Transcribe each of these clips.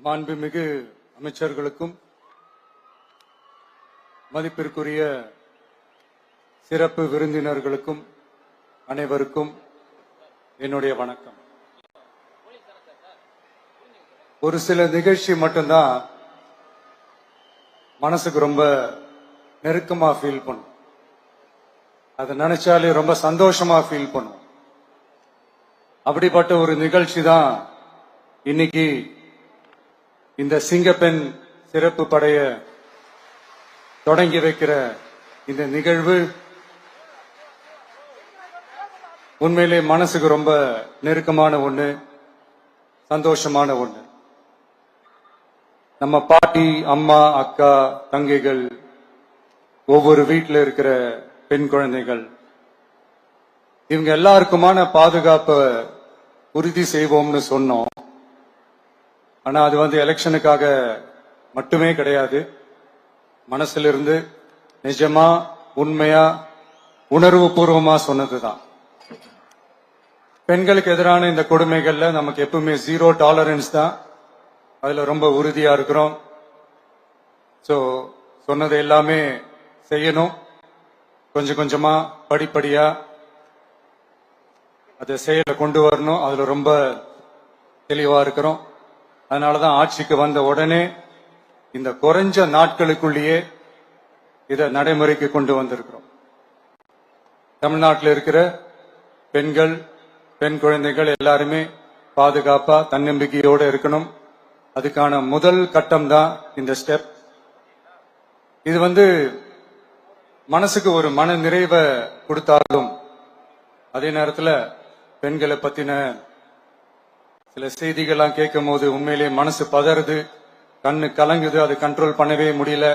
மாண்புமிகு அமைச்சர்களுக்கும் மதிப்பிற்குரிய சிறப்பு விருந்தினர்களுக்கும் அனைவருக்கும் என்னுடைய வணக்கம். ஒரு சில நிகழ்ச்சி மட்டும்தான் மனசுக்கு ரொம்ப நெருக்கமா ஃபீல் பண்ணும். அதை நினைச்சாலே ரொம்ப சந்தோஷமா ஃபீல் பண்ணும். அப்படிப்பட்ட ஒரு நிகழ்ச்சி தான் இன்னைக்கு இந்த சிங்கப்பெண் சிறப்பு படைய தொடங்கி வைக்கிற இந்த நிகழ்வு. உண்மையிலே மனசுக்கு ரொம்ப நெருக்கமான ஒண்ணு, சந்தோஷமான ஒண்ணு. நம்ம பாட்டி, அம்மா, அக்கா, தங்கைகள், ஒவ்வொரு வீட்டில் இருக்கிற பெண் குழந்தைகள், இவங்க எல்லாருக்குமான பாதுகாப்பை உறுதி செய்வோம்னு சொன்னோம். ஆனா அது எலெக்ஷனுக்காக மட்டுமே கிடையாது. மனசுல இருந்து நிஜமா, உண்மையா, உணர்வு பூர்வமா சொன்னதுதான். பெண்களுக்கு எதிரான இந்த கொடுமைகள்ல நமக்கு எப்பவுமே 0 டாலரன்ஸ் தான். அதுல ரொம்ப உறுதியா இருக்கிறோம். சோ சொன்னது எல்லாமே செய்யணும். கொஞ்சம் கொஞ்சமா, படிப்படியா அதை செயல கொண்டு வரணும். அதுல ரொம்ப தெளிவா இருக்கிறோம். அதனாலதான் ஆட்சிக்கு வந்த உடனே இந்த குறைஞ்ச நாட்களுக்குள்ளேயே இதை நடைமுறைக்கு கொண்டு வந்திருக்கிறோம். தமிழ்நாட்டில் இருக்கிற பெண்கள், பெண் குழந்தைகள் எல்லாருமே பாதுகாப்பா, தன்னம்பிக்கையோட இருக்கணும். அதுக்கான முதல் கட்டம் தான் இந்த ஸ்டெப். இது மனசுக்கு ஒரு மன நிறைவை கொடுத்தாலும், அதே நேரத்தில் பெண்களை பத்தின சில செய்திகள்லாம் கேட்கும் போது உண்மையிலேயே மனசு பதறுது, கண்ணு கலங்குது. அது கண்ட்ரோல் பண்ணவே முடியல.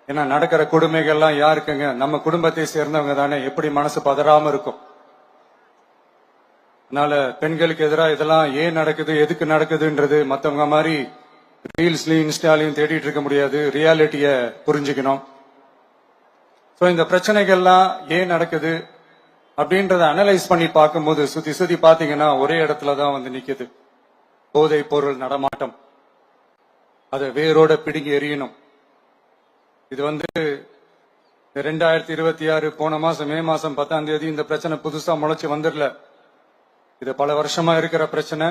ஏன்னா நடக்கிற கொடுமைகள்லாம் யாருக்குங்க? நம்ம குடும்பத்தை சேர்ந்தவங்க தானே. எப்படி மனசு பதறாம இருக்கும்? அதனால பெண்களுக்கு எதிராக இதெல்லாம் ஏன் நடக்குது, எதுக்கு நடக்குதுன்றது மத்தவங்க மாதிரி ரீல்ஸ்லயும் இன்ஸ்டாலையும் தேடிட்டு இருக்க முடியாது. ரியாலிட்டிய புரிஞ்சுக்கணும். சோ இந்த பிரச்சனைகள்லாம் ஏன் நடக்குது அப்படின்றத அனலைஸ் பண்ணி பார்க்கும்போது சுத்தி சுத்தி பாத்தீங்கன்னா ஒரே இடத்துலதான் நிக்குது. போதை பொருள் நடமாட்டம். அதை வேரோட பிடுங்கி எறியணும். இது 2026 போன மாசம் மே மாசம் 10ஆம் தேதி இந்த பிரச்சனை புதுசா முளைச்சு வந்துடல. இது பல வருஷமா இருக்கிற பிரச்சனை.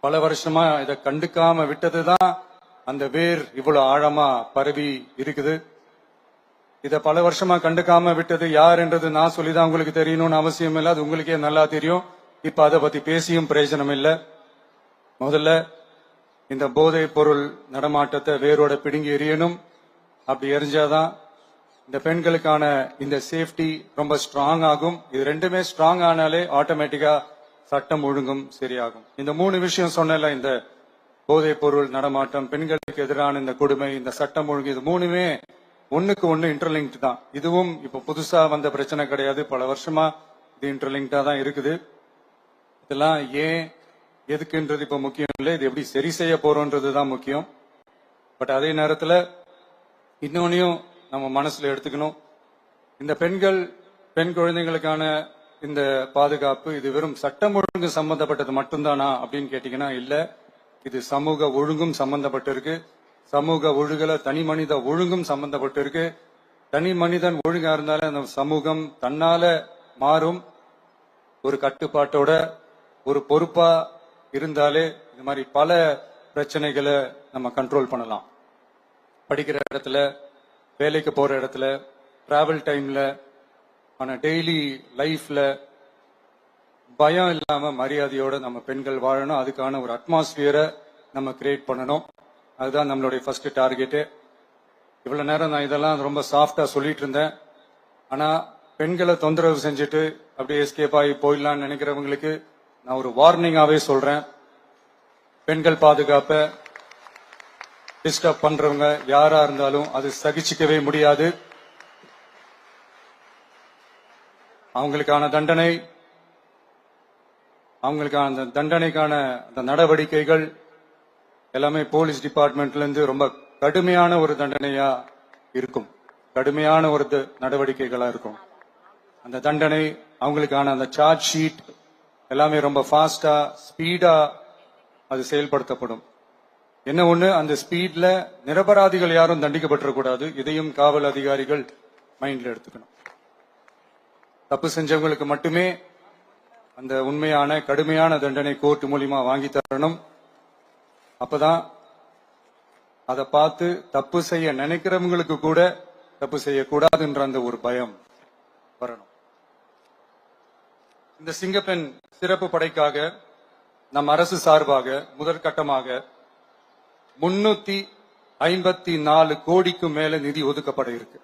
பல வருஷமா இதை கண்டுக்காம விட்டதுதான் அந்த வேர் இவ்வளவு ஆழமா பரவி இருக்குது. இத பல வருஷமா கண்டுக்காம விட்டது யார் என்றது நான் சொல்லிதான் உங்களுக்கு தெரியணும்னு அவசியம் இல்லை. அது உங்களுக்கே நல்லா தெரியும். இப்ப அதை பத்தி பேசியும் பிரயோஜனம் இல்லை. முதல்ல இந்த போதை பொருள் நடமாட்டத்தை வேரோட பிடுங்கி எறியணும். அப்படி எரிஞ்சாதான் இந்த பெண்களுக்கான இந்த சேஃப்டி ரொம்ப ஸ்ட்ராங் ஆகும். இது ரெண்டுமே ஸ்ட்ராங் ஆனாலே ஆட்டோமேட்டிக்கா சட்டம் ஒழுங்கும் சரியாகும். இந்த 3 விஷயம் சொன்னல, இந்த போதை பொருள் நடமாட்டம், பெண்களுக்கு எதிரான இந்த கொடுமை, இந்த சட்டம் ஒழுங்கு, இது 3மே ஒண்ணுக்கு ஒண்ணு இன்டர்லிங்க் தான். இதுவும் இப்ப புதுசா வந்த பிரச்சனை கிடையாது. பல வருஷமா இது இன்டர்லிங்க்டா தான் இருக்குது. இதெல்லாம் ஏன், எதுக்குன்றது இப்ப முக்கியம் இல்லை. இது எப்படி சரி செய்ய போறோம்ன்றதுதான் முக்கியம். பட் அதே நேரத்துல இன்னொன்னையும் நம்ம மனசுல எடுத்துக்கணும். இந்த பெண் குழந்தைகளுக்கான இந்த பாதுகாப்பு இது வெறும் சட்டம் ஒழுங்கு சம்பந்தப்பட்டது மட்டும்தானா அப்படின்னு கேட்டீங்கன்னா இல்ல. இது சமூக ஒழுங்கும் சம்பந்தப்பட்டிருக்கு. சமூக ஒழுகல தனி மனித ஒழுங்கும் சம்பந்தப்பட்டிருக்கு. தனி மனிதன் ஒழுங்கா இருந்தாலே அந்த சமூகம் தன்னால மாறும். ஒரு கட்டுப்பாட்டோட, ஒரு பொறுப்பா இருந்தாலே இது மாதிரி பல பிரச்சனைகளை நம்ம கண்ட்ரோல் பண்ணலாம். படிக்கிற இடத்துல, வேலைக்கு போற இடத்துல, டிராவல் டைம்ல, ஆனா டெய்லி லைஃப்ல பயம் இல்லாம மரியாதையோட நம்ம பெண்கள் வாழணும். அதுக்கான ஒரு அட்மாஸ்பியரை நம்ம கிரியேட் பண்ணணும். அதுதான் நம்மளுடைய ஃபர்ஸ்ட் டார்கெட்டு. இவ்வளவு நேரம் நான் இதெல்லாம் ரொம்ப சாஃப்டா சொல்லிட்டு இருந்தேன். ஆனா பெண்களை தொந்தரவு செஞ்சுட்டு அப்படியே எஸ்கேப் ஆகி போயிடலாம்னு நினைக்கிறவங்களுக்கு நான் ஒரு வார்னிங்காவே சொல்றேன். பெண்கள் பாதுகாப்பை டிஸ்டர்ப் பண்றவங்க யாரா இருந்தாலும் அது சகிச்சுக்கவே முடியாது. அவங்களுக்கான தண்டனைக்கான அந்த நடவடிக்கைகள் எல்லாமே போலீஸ் டிபார்ட்மெண்ட்ல இருந்து ரொம்ப கடுமையான ஒரு தண்டனையா இருக்கும். கடுமையான ஒரு நடவடிக்கைகளா இருக்கும். அந்த தண்டனை, அவங்களுக்கான அந்த சார்ஜ் ஷீட் எல்லாமே ரொம்ப ஃபாஸ்டா, ஸ்பீடா அது செயல்படுத்தப்படும். என்ன ஒண்ணு, அந்த ஸ்பீட்ல நிரபராதிகள் யாரும் தண்டிக்கப்பட்டிருக்கூடாது. இதையும் காவல் அதிகாரிகள் மைண்ட்ல எடுத்துக்கணும். தப்பு செஞ்சவங்களுக்கு மட்டுமே அந்த உண்மையான கடுமையான தண்டனை கோர்ட் மூலியமா வாங்கி தரணும். அப்பதான் அதை பார்த்து தப்பு செய்ய நினைக்கிறவங்களுக்கு கூட தப்பு செய்யக்கூடாதுன்ற அந்த ஒரு பயம் வரணும். இந்த சிங்கப்பெண் சிறப்பு படைக்காக நம் அரசு சார்பாக முதற்கட்டமாக 354 கோடிக்கும் மேல நிதி ஒதுக்கப்பட இருக்கு.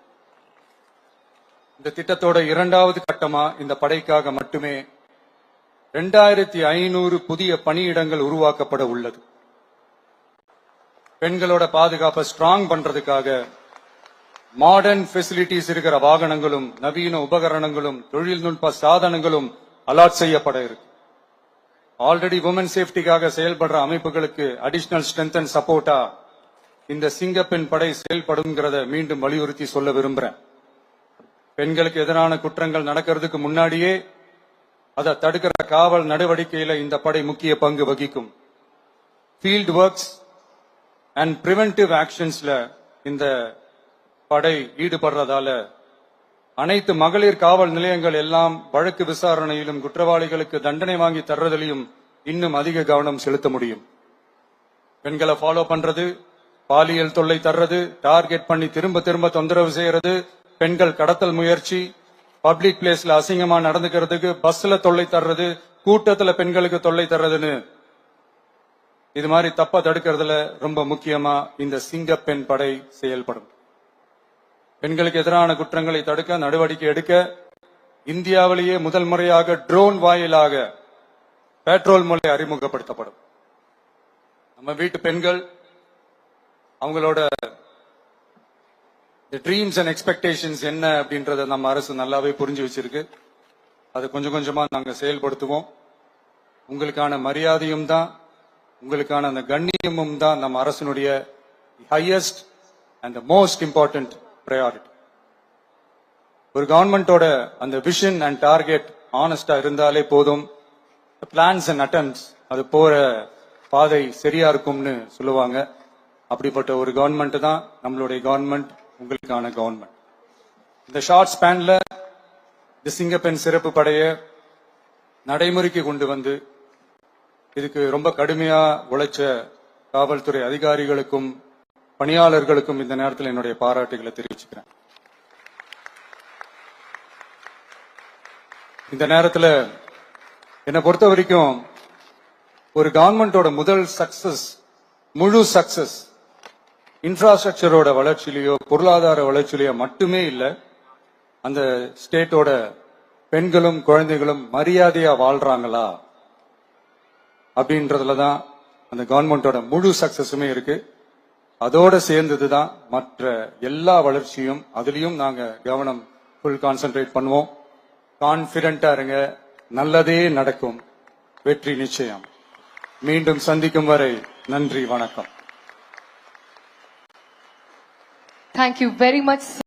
இந்த திட்டத்தோட இரண்டாவது கட்டமா இந்த படைக்காக மட்டுமே 2500 புதிய பணியிடங்கள் உருவாக்கப்பட உள்ளது. பெண்களோட பாதுகாப்பை ஸ்ட்ராங் பண்றதுக்காக மாடர்ன் ஃபெசிலிட்டிஸ் இருக்கிற வாகனங்களும் நவீன உபகரணங்களும் தொழில்நுட்ப சாதனங்களும் அலாட் செய்யப்பட இருக்கு. ஆல்ரெடி உமன் சேஃப்டிக்காக செயல்படுற அமைப்புகளுக்கு அடிஷனல் ஸ்ட்ரென்த் அண்ட் சப்போர்ட்டா இந்த சிங்கப்பெண் படை செயல்படுங்கிறத மீண்டும் வலியுறுத்தி சொல்ல விரும்புறேன். பெண்களுக்கு எதிரான குற்றங்கள் நடக்கிறதுக்கு முன்னாடியே அதை தடுக்கிற காவல் நடவடிக்கையில இந்த படை முக்கிய பங்கு வகிக்கும். ஃபீல்ட் ஒர்க்ஸ் அண்ட் பிரிவென்டிவ் ஆக்ஷன்ஸ்ல இந்த படை ஈடுபடுறதால அனைத்து மகளிர் காவல் நிலையங்கள் எல்லாம் வழக்கு விசாரணையிலும் குற்றவாளிகளுக்கு தண்டனை வாங்கி தர்றதிலையும் இன்னும் அதிக கவனம் செலுத்த முடியும். பெண்களை ஃபாலோ பண்றது, பாலியல் தொல்லை தர்றது, டார்கெட் பண்ணி திரும்ப திரும்ப தொந்தரவு செய்யறது, பெண்கள் கடத்தல் முயற்சி, பப்ளிக் பிளேஸ்ல அசிங்கமா நடந்துக்கிறதுக்கு பஸ்ல தொல்லை தர்றது, கூட்டத்துல பெண்களுக்கு தொல்லை தர்றதுன்னு இது மாதிரி தப்ப தடுக்கிறதுல ரொம்ப முக்கியமா இந்த சிங்கப்பெண் படை செயல்படும். பெண்களுக்கு எதிரான குற்றங்களை தடுக்க நடவடிக்கை எடுக்க இந்தியாவிலேயே முதல் முறையாக ட்ரோன் வாயிலாக பெட்ரோல் முறை அறிமுகப்படுத்தப்படும். நம்ம வீட்டு பெண்கள் அவங்களோட ட்ரீம்ஸ் அண்ட் எக்ஸ்பெக்டேஷன்ஸ் என்ன அப்படின்றத நம்ம அரசு நல்லாவே புரிஞ்சு வச்சிருக்கு. அது கொஞ்சம் கொஞ்சமா நாங்க செயல்படுத்துவோம். உங்களுக்கான மரியாதையும் தான், உங்களுக்கான அந்த கண்ணியமும் தான் நம்ம அரசினுடைய highest and most important priority. ஒரு கவர்மெண்டோட அந்த விஷன் அண்ட் டார்கெட் ஆனஸ்டா இருந்தாலே போதும். பிளான்ஸ் அண்ட் அட்டெம்ப்ட்ஸ் அது போற பாதை சரியா இருக்கும்னு சொல்லுவாங்க. அப்படிப்பட்ட ஒரு கவர்மெண்ட் தான் நம்மளுடைய கவர்மெண்ட், உங்களுக்கான கவர்மெண்ட். இந்த ஷார்ட் ஸ்பேன்ல இந்த சிங்கப்பெண் சிறப்பு படைய நடைமுறைக்கு கொண்டு வந்து இதுக்கு ரொம்ப கடுமையா உழைச்ச காவல்துறை அதிகாரிகளுக்கும் பணியாளர்களுக்கும் இந்த நேரத்தில் என்னுடைய பாராட்டுகளை தெரிவிச்சுக்கிறேன். இந்த நேரத்தில் என்னை பொறுத்த வரைக்கும் ஒரு கவர்மெண்டோட முதல் சக்சஸ், முழு சக்சஸ் இன்ஃப்ராஸ்ட்ரக்சரோட வளர்ச்சியிலேயோ பொருளாதார வளர்ச்சியிலேயோ மட்டுமே இல்லை, அந்த ஸ்டேட்டோட பெண்களும் குழந்தைகளும் மரியாதையா வாழ்றாங்களா அப்படின்றதுலதான் அந்த கவர்மெண்டோட முழு சக்சஸுமே இருக்கு. அதோட சேர்ந்ததுதான் மற்ற எல்லா வளர்ச்சியும். அதுலயும் நாங்க கவனம் ஃபுல் கான்சென்ட்ரேட் பண்ணுவோம். கான்பிடென்டா இருங்க, நல்லதே நடக்கும், வெற்றி நிச்சயம். மீண்டும் சந்திக்கும் வரை நன்றி, வணக்கம். Thank you very much.